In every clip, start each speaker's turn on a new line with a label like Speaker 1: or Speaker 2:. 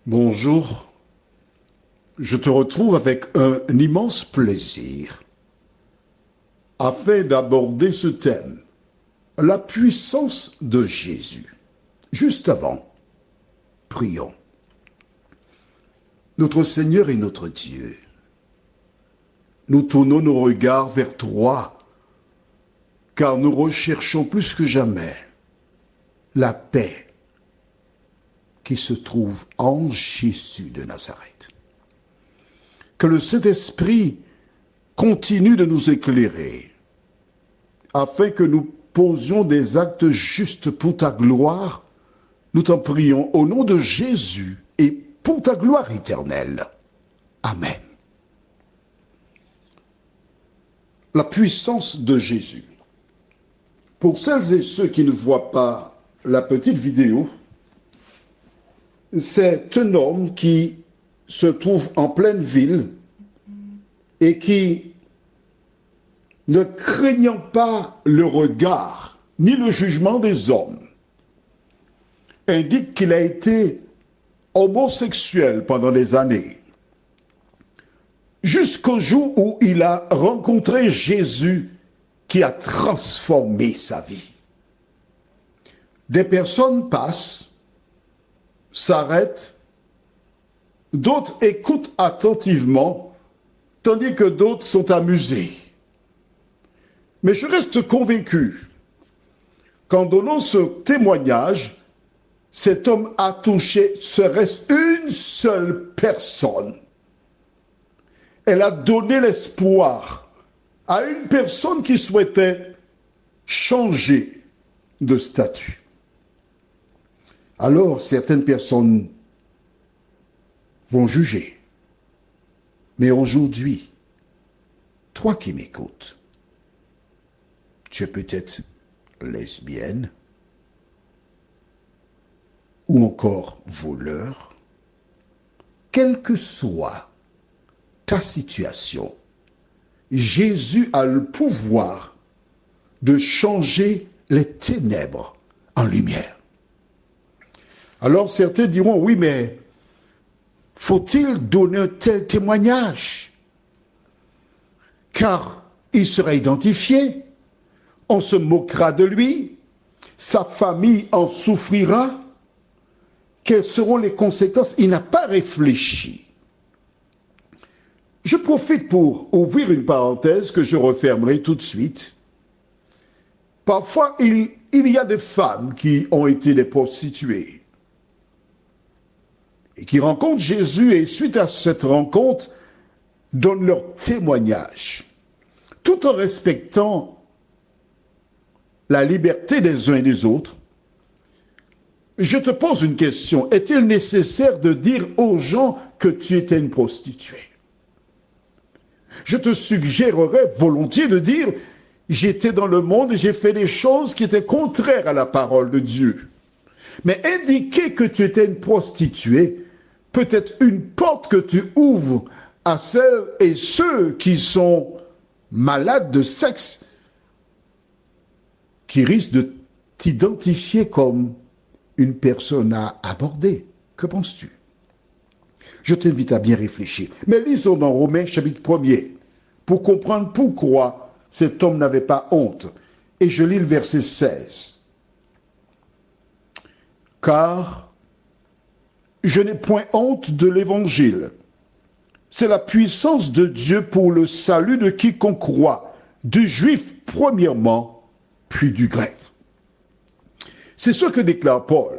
Speaker 1: Bonjour, je te retrouve avec un immense plaisir afin d'aborder ce thème, la puissance de Jésus. Juste avant, prions. Notre Seigneur et notre Dieu, nous tournons nos regards vers toi, car nous recherchons plus que jamais la paix qui se trouve en Jésus de Nazareth. Que le Saint-Esprit continue de nous éclairer, afin que nous posions des actes justes pour ta gloire. Nous t'en prions au nom de Jésus et pour ta gloire éternelle. Amen. La puissance de Jésus. Pour celles et ceux qui ne voient pas la petite vidéo, c'est un homme qui se trouve en pleine ville et qui, ne craignant pas le regard ni le jugement des hommes, indique qu'il a été homosexuel pendant des années, jusqu'au jour où il a rencontré Jésus qui a transformé sa vie. Des personnes passent, s'arrêtent, d'autres écoutent attentivement, tandis que d'autres sont amusés. Mais je reste convaincu qu'en donnant ce témoignage, cet homme a touché serait-ce une seule personne. Elle a donné l'espoir à une personne qui souhaitait changer de statut. Alors, certaines personnes vont juger. Mais aujourd'hui, toi qui m'écoutes, tu es peut-être lesbienne ou encore voleur. Quelle que soit ta situation, Jésus a le pouvoir de changer les ténèbres en lumière. Alors certains diront, oui, mais faut-il donner un tel témoignage? Car il sera identifié, on se moquera de lui, sa famille en souffrira. Quelles seront les conséquences? Il n'a pas réfléchi. Je profite pour ouvrir une parenthèse que je refermerai tout de suite. Parfois, il y a des femmes qui ont été des prostituées et qui rencontrent Jésus et suite à cette rencontre, donnent leur témoignage, tout en respectant la liberté des uns et des autres. Je te pose une question. Est-il nécessaire de dire aux gens que tu étais une prostituée? Je te suggérerais volontiers de dire « J'étais dans le monde et j'ai fait des choses qui étaient contraires à la parole de Dieu ». Mais indiquer que tu étais une prostituée peut être une porte que tu ouvres à celles et ceux qui sont malades de sexe, qui risquent de t'identifier comme une personne à aborder. Que penses-tu? Je t'invite à bien réfléchir. Mais lisons dans Romains chapitre 1er, pour comprendre pourquoi cet homme n'avait pas honte. Et je lis le verset 16. Car je n'ai point honte de l'évangile. C'est la puissance de Dieu pour le salut de quiconque croit, du juif premièrement, puis du grec. C'est ce que déclare Paul.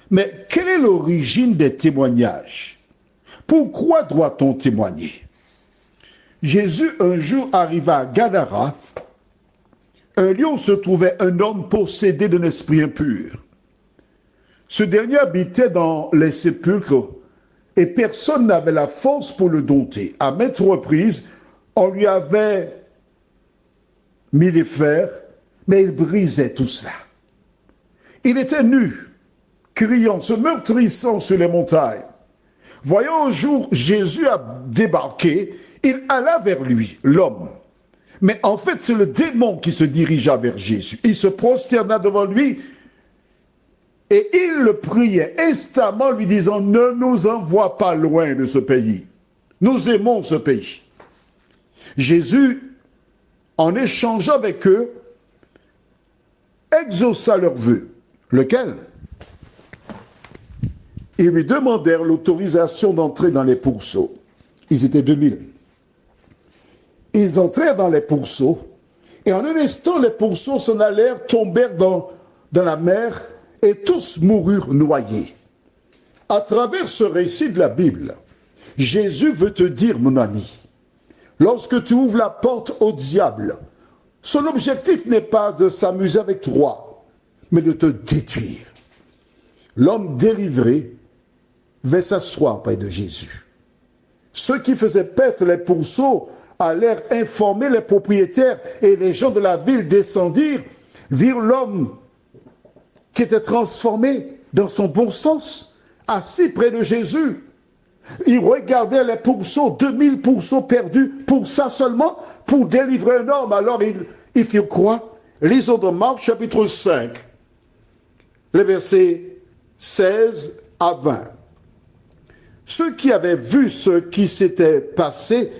Speaker 1: Mais quelle est l'origine des témoignages? Pourquoi doit-on témoigner? Jésus un jour arriva à Gadara, un lieu où se trouvait un homme possédé d'un esprit impur. Ce dernier habitait dans les sépulcres et personne n'avait la force pour le dompter. À maintes reprises, on lui avait mis des fers, mais il brisait tout cela. Il était nu, criant, se meurtrissant sur les montagnes. Voyant un jour Jésus a débarqué, il alla vers lui, l'homme. Mais en fait, c'est le démon qui se dirigea vers Jésus. Il se prosterna devant lui Et il le priait instamment, lui disant, ne nous envoie pas loin de ce pays. Nous aimons ce pays. Jésus, en échangeant avec eux, exauça leur vœu. Lequel? Ils lui demandèrent l'autorisation d'entrer dans les pourceaux. Ils étaient 2000. Ils entrèrent dans les pourceaux, et en un instant, les pourceaux s'en allèrent, tombèrent dans la mer, et tous moururent noyés. À travers ce récit de la Bible, Jésus veut te dire, mon ami, lorsque tu ouvres la porte au diable, son objectif n'est pas de s'amuser avec toi, mais de te détruire. L'homme délivré vint s'asseoir près de Jésus. Ceux qui faisaient paître les pourceaux allèrent informer les propriétaires, et les gens de la ville descendirent, virent l'homme qui était transformé dans son bon sens, assis près de Jésus. Ils regardaient les pourceaux, 2000 pourceaux perdus, pour ça seulement, pour délivrer un homme. Alors ils firent quoi? Lisons dans Marc chapitre 5, les versets 16 à 20. Ceux qui avaient vu ce qui s'était passé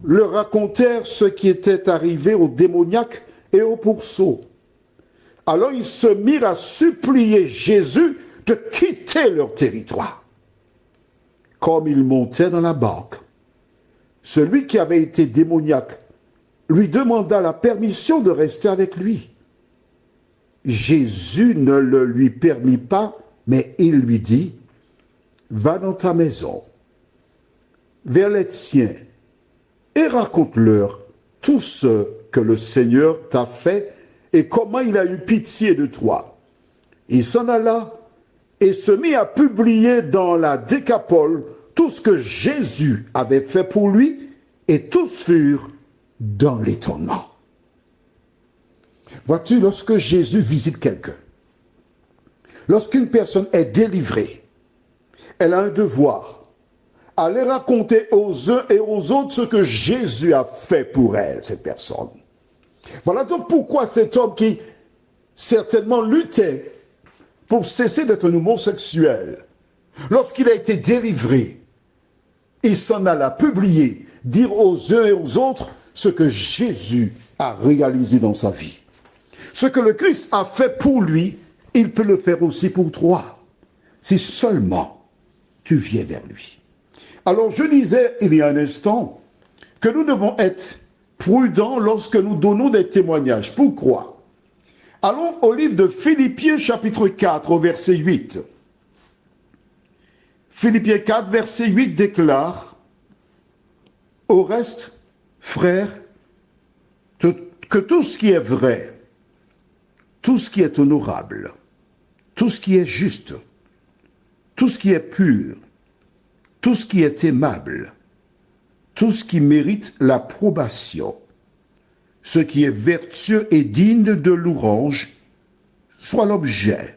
Speaker 1: leur racontèrent ce qui était arrivé aux démoniaques et aux pourceaux. Alors ils se mirent à supplier Jésus de quitter leur territoire. Comme il montait dans la barque, celui qui avait été démoniaque lui demanda la permission de rester avec lui. Jésus ne le lui permit pas, mais il lui dit, « Va dans ta maison, vers les tiens, et raconte-leur tout ce que le Seigneur t'a fait et comment il a eu pitié de toi. » Il s'en alla et se mit à publier dans la Décapole tout ce que Jésus avait fait pour lui, et tous furent dans l'étonnement. Vois-tu, lorsque Jésus visite quelqu'un, lorsqu'une personne est délivrée, elle a un devoir, aller raconter aux uns et aux autres ce que Jésus a fait pour elle, cette personne. Voilà donc pourquoi cet homme qui certainement luttait pour cesser d'être un homosexuel, lorsqu'il a été délivré, il s'en alla publier, dire aux uns et aux autres ce que Jésus a réalisé dans sa vie. Ce que le Christ a fait pour lui, il peut le faire aussi pour toi, si seulement tu viens vers lui. Alors je disais il y a un instant que nous devons être prudents lorsque nous donnons des témoignages. Pourquoi? Allons au livre de Philippiens chapitre 4 au verset 8. Philippiens 4 verset 8 déclare, « Au reste, frères, que tout ce qui est vrai, tout ce qui est honorable, tout ce qui est juste, tout ce qui est pur, tout ce qui est aimable, tout ce qui mérite l'approbation, ce qui est vertueux et digne de louange, soit l'objet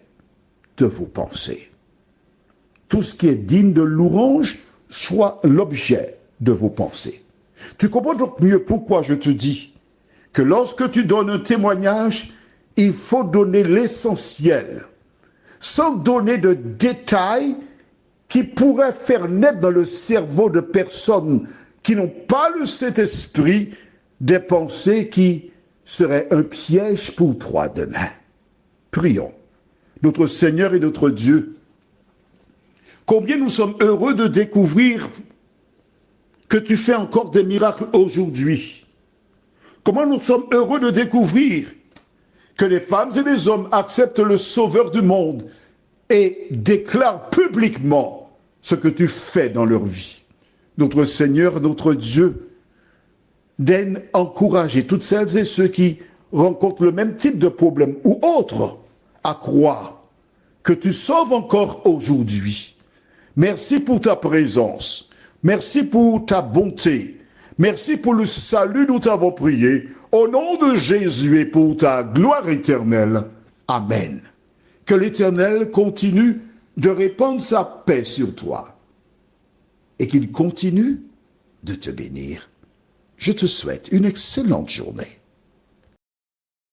Speaker 1: de vos pensées. » Tout ce qui est digne de louange soit l'objet de vos pensées. Tu comprends donc mieux pourquoi je te dis que lorsque tu donnes un témoignage, il faut donner l'essentiel, sans donner de détails qui pourraient faire naître dans le cerveau de personnes qui n'ont pas le Saint-Esprit des pensées qui seraient un piège pour toi demain. Prions. Notre Seigneur et notre Dieu, combien nous sommes heureux de découvrir que tu fais encore des miracles aujourd'hui. Comment nous sommes heureux de découvrir que les femmes et les hommes acceptent le Sauveur du monde et déclarent publiquement ce que tu fais dans leur vie. Notre Seigneur, notre Dieu, daigne encourager toutes celles et ceux qui rencontrent le même type de problème ou autres à croire que tu sauves encore aujourd'hui. Merci pour ta présence. Merci pour ta bonté. Merci pour le salut dont nous avons prié. Au nom de Jésus et pour ta gloire éternelle. Amen. Que l'Éternel continue de répandre sa paix sur toi et qu'il continue de te bénir. Je te souhaite une excellente journée.